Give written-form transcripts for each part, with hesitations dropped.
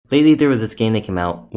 Lately there was this game that came out.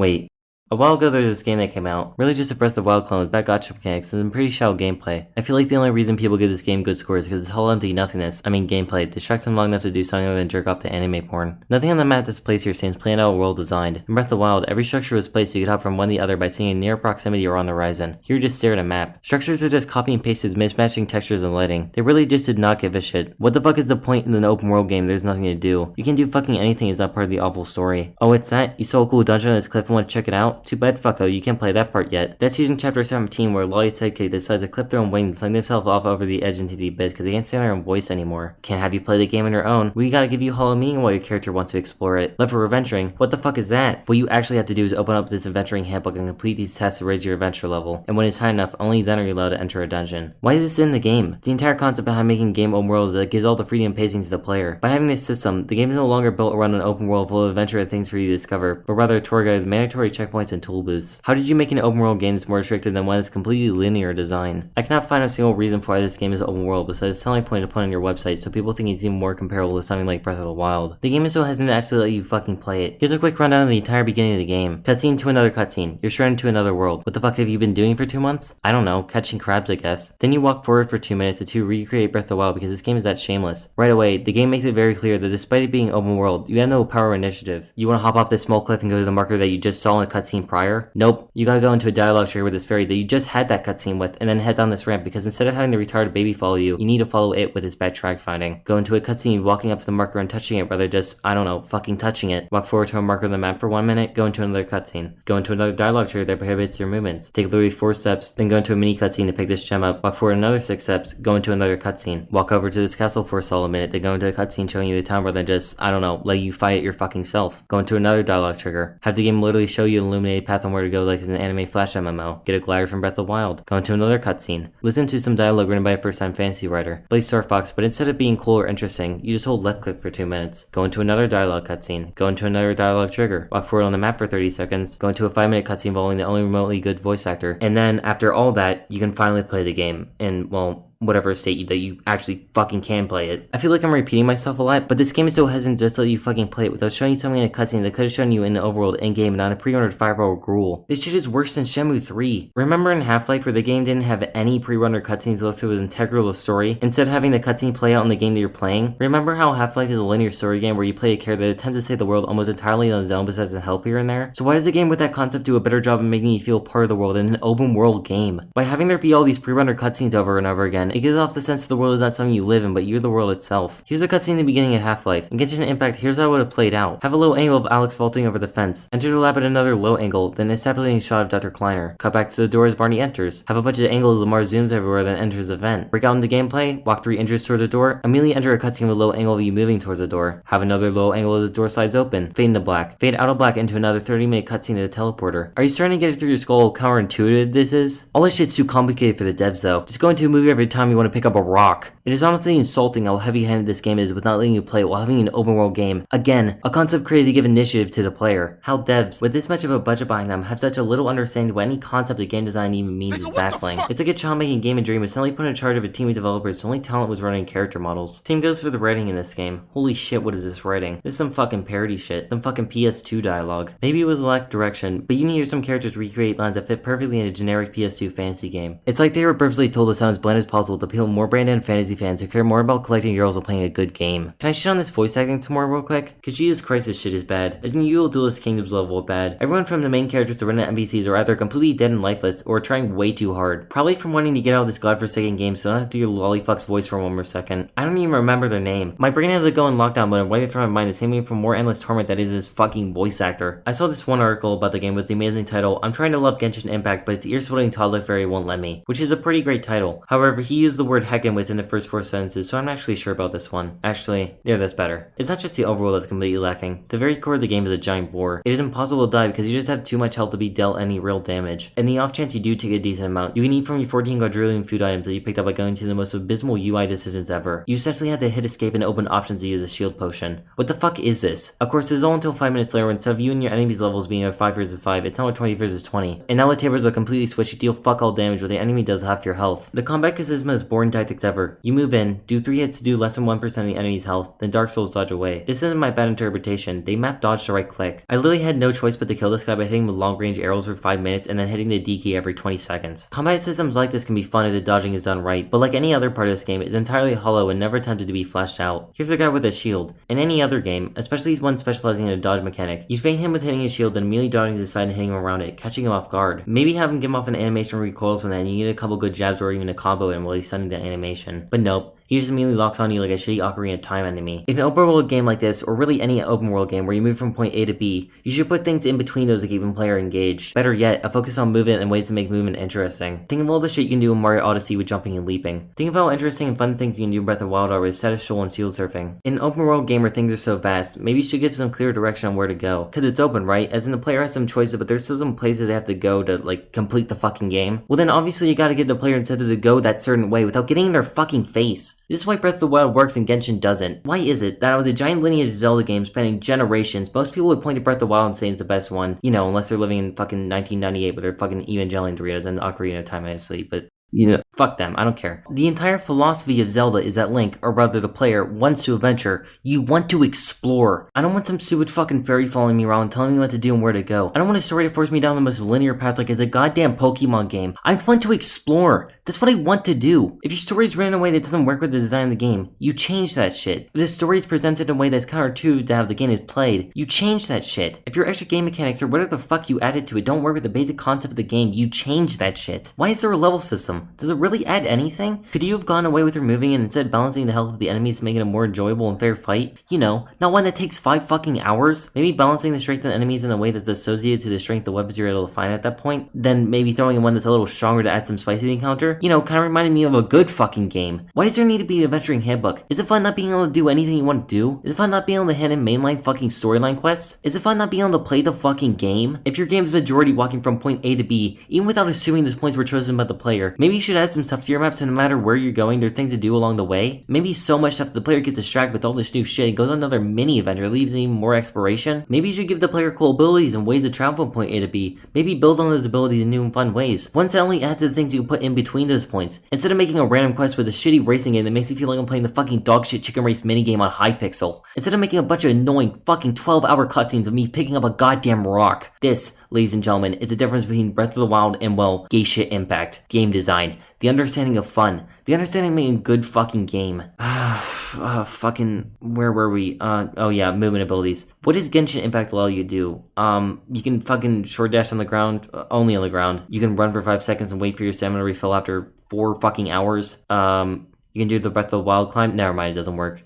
A while ago there was this game that came out, really just a Breath of the Wild clone with bad gacha mechanics and some pretty shallow gameplay. I feel like the only reason people give this game good scores is because it's all empty nothingness, gameplay, distracts them long enough to do something other than jerk off to anime porn. Nothing on the map that's placed here seems planned out or well designed. In Breath of the Wild, every structure was placed so you could hop from one to the other by seeing in near proximity or on the horizon. Here just stare at a map. Structures are just copy and pasted mismatching textures and lighting. They really just did not give a shit. What the fuck is the point in an open world game there's nothing to do? You can do fucking anything is not part of the awful story. Oh, it's that? You saw a cool dungeon on this cliff and want to check it out? Too bad, fucko, you can't play that part yet. That's using chapter 17 where Lolly's sidekick decides to clip their own wings and fling themselves off over the edge into the abyss because they can't stand their own voice anymore. Can't have you play the game on your own. We gotta give you hollow meaning while your character wants to explore it. Left for adventuring? What the fuck is that? What you actually have to do is open up this adventuring handbook and complete these tests to raise your adventure level. And when it's high enough, only then are you allowed to enter a dungeon. Why is this in the game? The entire concept behind making a game open world is that it gives all the freedom and pacing to the player. By having this system, the game is no longer built around an open world full of adventure and things for you to discover, but rather a tour guide with mandatory checkpoints and tool booths. How did you make an open world game that's more restricted than one that's completely linear design? I cannot find a single reason for why this game is open world besides a selling point to put on your website so people think it's even more comparable to something like Breath of the Wild. The game is so hesitant to actually let you fucking play it. Here's a quick rundown of the entire beginning of the game. Cutscene to another cutscene. You're stranded to another world. What the fuck have you been doing for 2 months? I don't know, catching crabs I guess. Then you walk forward for 2 minutes to recreate Breath of the Wild because this game is that shameless. Right away, the game makes it very clear that despite it being open world, you have no power or initiative. You want to hop off this small cliff and go to the marker that you just saw in a cutscene prior? Nope. You gotta go into a dialogue tree with this fairy that you just had that cutscene with and then head down this ramp because instead of having the retarded baby follow you, you need to follow it with its bad track finding. Go into a cutscene walking up to the marker and touching it rather just, I don't know, fucking touching it. Walk forward to a marker on the map for 1 minute, go into another cutscene. Go into another dialogue tree that prohibits your movements. Take literally 4 steps, then go into a mini cutscene to pick this gem up. Walk forward another 6 steps, go into another cutscene. Walk over to this castle for a solid minute, then go into a cutscene showing you the town rather than just, I don't know, let you fight it your fucking self. Go into another dialogue trigger. Have the game literally show you an illuminated path on where to go like it's an anime flash MMO. Get a glider from Breath of the Wild. Go into another cutscene. Listen to some dialogue written by a first-time fantasy writer. Play Star Fox, but instead of being cool or interesting, you just hold left click for 2 minutes. Go into another dialogue cutscene. Go into another dialogue trigger. Walk forward on the map for 30 seconds. Go into a 5-minute cutscene involving the only remotely good voice actor. And then, after all that, you can finally play the game. And, well, whatever state that you actually fucking can play it. I feel like I'm repeating myself a lot, but this game is so hesitant just to let you fucking play it without showing you something in a cutscene that could have shown you in the overworld in-game and not a pre-rendered 5-hour gruel. This shit is worse than Shenmue 3. Remember in Half-Life where the game didn't have any pre-rendered cutscenes unless it was integral to the story, instead of having the cutscene play out in the game that you're playing? Remember how Half-Life is a linear story game where you play a character that attempts to save the world almost entirely on his own besides some help here and there? So why does a game with that concept do a better job of making you feel part of the world in an open world game? By having there be all these pre-rendered cutscenes over and over again, it gives off the sense the world is not something you live in, but you're the world itself. Here's a cutscene in the beginning of Half-Life. In Genshin Impact, here's how it would have played out. Have a low angle of Alex vaulting over the fence. Enter the lab at another low angle, then a stabilizing shot of Dr. Kleiner. Cut back to the door as Barney enters. Have a bunch of angles Lamar zooms everywhere, then enters the vent. Break out into gameplay, walk 3 inches towards the door, immediately enter a cutscene with a low angle of you moving towards the door. Have another low angle as the door slides open. Fade into black. Fade out of black into another 30-minute cutscene of the teleporter. Are you starting to get it through your skull how counterintuitive this is? All this shit's too complicated for the devs though. Just go into a movie every time you want to pick up a rock. It is honestly insulting how heavy-handed this game is with not letting you play it while having an open world game. Again, a concept created to give initiative to the player. How devs, with this much of a budget behind them, have such a little understanding of what any concept of game design even means is baffling. It's like a child making a game and dream was suddenly put in charge of a team of developers, so only talent was running character models. Same goes for the writing in this game. Holy shit, what is this writing? This is some fucking parody shit. Some fucking PS2 dialogue. Maybe it was a lack of direction, but you can hear some characters recreate lines that fit perfectly in a generic PS2 fantasy game. It's like they were purposely told to sound as bland as possible to appeal more brand-end fantasy fans who care more about collecting girls while playing a good game. Can I shit on this voice acting tomorrow real quick? Cause Jesus Christ, this shit is bad. Isn't usual Duelist Kingdoms level of bad? Everyone from the main characters to random NPCs are either completely dead and lifeless or trying way too hard. Probably from wanting to get out of this godforsaken game so I don't have to hear Lollyfuck's voice for one more second. I don't even remember their name. My brain had to go in lockdown mode and wipe it from my mind the same way from more endless torment that is this fucking voice actor. I saw this one article about the game with the amazing title, I'm trying to love Genshin Impact but its ear-splitting toddler fairy won't let me, which is a pretty great title. However, he used the word heckin within the first 4 sentences, so I'm not actually sure about this one. Actually, yeah, that's better. It's not just the overworld that's completely lacking. The very core of the game is a giant bore. It is impossible to die because you just have too much health to be dealt any real damage. And the off chance you do take a decent amount, you can eat from your 14 quadrillion food items that you picked up by going to the most abysmal UI decisions ever. You essentially have to hit escape and open options to use a shield potion. What the fuck is this? Of course, this is all until 5 minutes later when instead of you and your enemy's levels being at 5 versus 5, it's now at 20 versus 20. And now the tables are completely switched to deal fuck all damage where the enemy does half your health. The combat consists of the most boring tactics ever. You move in, do 3 hits to do less than 1% of the enemy's health, then Dark Souls dodge away. This isn't my bad interpretation, they map dodge to right click. I literally had no choice but to kill this guy by hitting with long range arrows for 5 minutes and then hitting the D key every 20 seconds. Combat systems like this can be fun if the dodging is done right, but like any other part of this game, it's entirely hollow and never attempted to be fleshed out. Here's a guy with a shield. In any other game, especially one specializing in a dodge mechanic, you feint him with hitting his shield then immediately dodging to the side and hitting him around it, catching him off guard. Maybe have him give off an animation recoils from that and you need a couple good jabs or even a combo in while he's sending the animation. But nope. He just immediately locks on you like a shitty Ocarina of Time enemy. In an open world game like this, or really any open world game where you move from point A to B, you should put things in between those to keep the player engaged. Better yet, a focus on movement and ways to make movement interesting. Think of all the shit you can do in Mario Odyssey with jumping and leaping. Think of how interesting and fun things you can do in Breath of the Wild are with status control and shield surfing. In an open world game where things are so vast, maybe you should give some clear direction on where to go. Cause it's open, right? As in the player has some choices, but there's still some places they have to go to like complete the fucking game. Well then obviously you gotta give the player incentive to go that certain way without getting in their fucking face. This is why Breath of the Wild works and Genshin doesn't. Why is it that out of the giant lineage of Zelda games spanning generations, most people would point to Breath of the Wild and say it's the best one, you know, unless they're living in fucking 1998 with their fucking Evangelion Doritos and Ocarina of Time, honestly, but you know, fuck them, I don't care. The entire philosophy of Zelda is that Link, or rather the player, wants to adventure. You want to explore. I don't want some stupid fucking fairy following me around telling me what to do and where to go. I don't want a story to force me down the most linear path like it's a goddamn Pokemon game. I want to explore. That's what I want to do. If your story is written in a way that doesn't work with the design of the game, you change that shit. If the story is presented in a way that's counterintuitive to how the game is played, you change that shit. If your extra game mechanics or whatever the fuck you added to it don't work with the basic concept of the game, you change that shit. Why is there a level system? Does it really add anything? Could you have gone away with removing it and instead balancing the health of the enemies to make it a more enjoyable and fair fight? You know, not one that takes 5 fucking hours? Maybe balancing the strength of the enemies in a way that's associated to the strength of weapons you're able to find at that point? Then maybe throwing in one that's a little stronger to add some spice to the encounter? You know, kind of reminded me of a good fucking game. Why does there need to be an adventuring handbook? Is it fun not being able to do anything you want to do? Is it fun not being able to hand in mainline fucking storyline quests? Is it fun not being able to play the fucking game? If your game's majority walking from point A to B, even without assuming those points were chosen by the player, maybe you should add some stuff to your map so no matter where you're going, there's things to do along the way. Maybe so much stuff that the player gets distracted with all this new shit and goes on another mini adventure, leaves even more exploration. Maybe you should give the player cool abilities and ways to travel from point A to B. Maybe build on those abilities in new and fun ways. Once that only adds to the things you can put in between those points. Instead of making a random quest with a shitty racing game that makes you feel like I'm playing the fucking dogshit chicken race minigame on Hypixel. Instead of making a bunch of annoying fucking 12-hour cutscenes of me picking up a goddamn rock. This, ladies and gentlemen, is the difference between Breath of the Wild and, well, Gacha Impact. Game design. The understanding of fun. The understanding of making a good fucking game. Fucking, where were we? Oh yeah, movement abilities. What does Genshin Impact allow you to do? You can fucking short dash on the ground, only on the ground. You can run for 5 seconds and wait for your stamina to refill after 4 fucking hours. You can do the Breath of the Wild climb. Never mind, it doesn't work.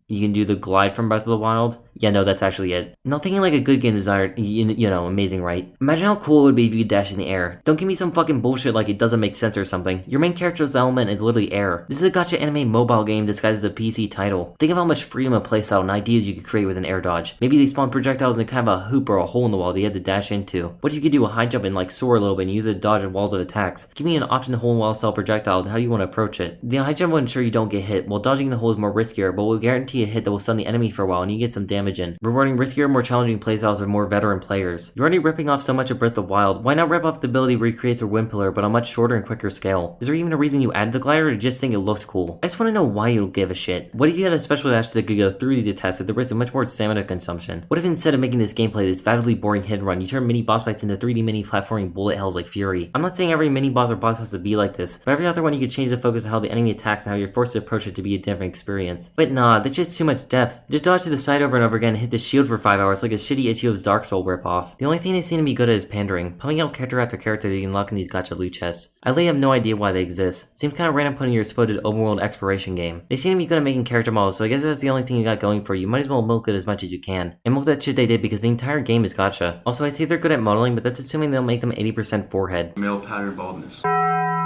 You can do the glide from Breath of the Wild. Yeah, no, that's actually it. Not thinking like a good game designer, you know, amazing, right? Imagine how cool it would be if you could dash in the air. Don't give me some fucking bullshit like it doesn't make sense or something. Your main character's element is literally air. This is a gacha anime mobile game disguised as a PC title. Think of how much freedom of playstyle and ideas you could create with an air dodge. Maybe they spawn projectiles in kind of a hoop or a hole in the wall that you had to dash into. What if you could do a high jump and like soar a little bit and use it to dodge and walls of attacks? Give me an option hole in wall style projectile and how you want to approach it. The high jump will ensure you don't get hit, while dodging the hole is more riskier, but will guarantee a hit that will stun the enemy for a while and you get some damage in. Rewarding riskier, more challenging playstyles of more veteran players. You're already ripping off so much of Breath of the Wild, why not rip off the ability where he creates a wind pillar but on a much shorter and quicker scale? Is there even a reason you added the glider or just think it looked cool? I just want to know why you don't give a shit. What if you had a special dash that could go through these attacks at the risk of much more stamina consumption? What if instead of making this gameplay this vastly boring hit and run, you turn mini boss fights into 3D mini platforming bullet hells like Fury? I'm not saying every mini boss or boss has to be like this, but every other one you could change the focus of how the enemy attacks and how you're forced to approach it to be a different experience. But nah, that's just too much depth. Just dodge to the side over and over again and hit the shield for 5 hours like a shitty Ichio's Dark Soul ripoff. The only thing they seem to be good at is pandering, pumping out character after character that you can lock in these gacha loot chests. I really have no idea why they exist. Seems kinda random putting your supposed open world exploration game. They seem to be good at making character models, so I guess that's the only thing you got going for you. You might as well milk it as much as you can. And milk that shit they did because the entire game is gacha. Also, I see they're good at modeling, but that's assuming they'll make them 80% forehead. Male pattern baldness.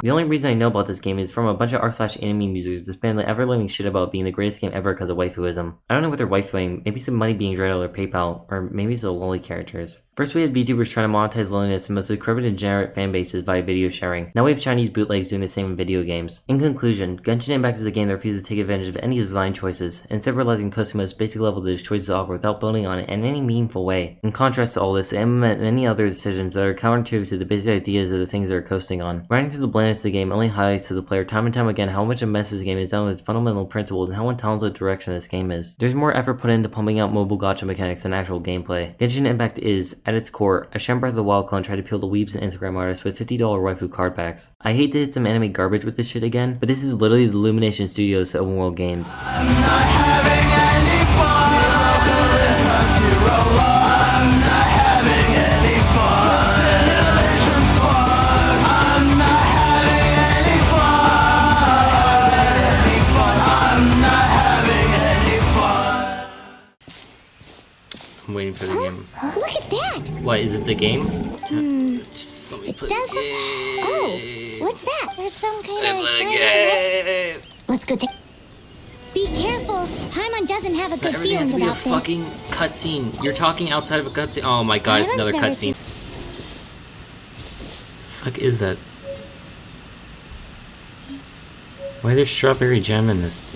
The only reason I know about this game is from a bunch of r/anime users that spam the ever-living shit about being the greatest game ever because of waifuism. I don't know what they're waifuing, maybe some money being drained out of their PayPal, or maybe it's the lolly characters. First we had VTubers trying to monetize loneliness and most decrepit and degenerate fan bases via video sharing. Now we have Chinese bootlegs doing the same in video games. In conclusion, Genshin Impact is a game that refuses to take advantage of any design choices, instead realizing Kosumo's basic level that his choices offer without building on it in any meaningful way. In contrast to all this, they implement many other decisions that are counterintuitive to the basic ideas of the things they're coasting on. Riding through the bland silliness of the game only highlights to the player time and time again how much a mess this game is down to its fundamental principles and how untalented direction this game is. There's more effort put into pumping out mobile gacha mechanics than actual gameplay. Genshin Impact is, at its core, a sham Breath of the Wild clone trying to appeal to weebs and Instagram artists with $50 waifu card packs. I hate to hit some anime garbage with this shit again, but this is literally the Illumination Studios to open world games. I'm waiting for the game. Look at that! What, is it the game? Just let me play the game. Oh, what's that? There's some kind of shiny. Let's go take. Be careful. Paimon doesn't have a good Everything has feeling to be a about fucking cutscene. You're talking outside of a cutscene. Oh my god, it's another cutscene. The fuck is that? Why there's strawberry jam in this?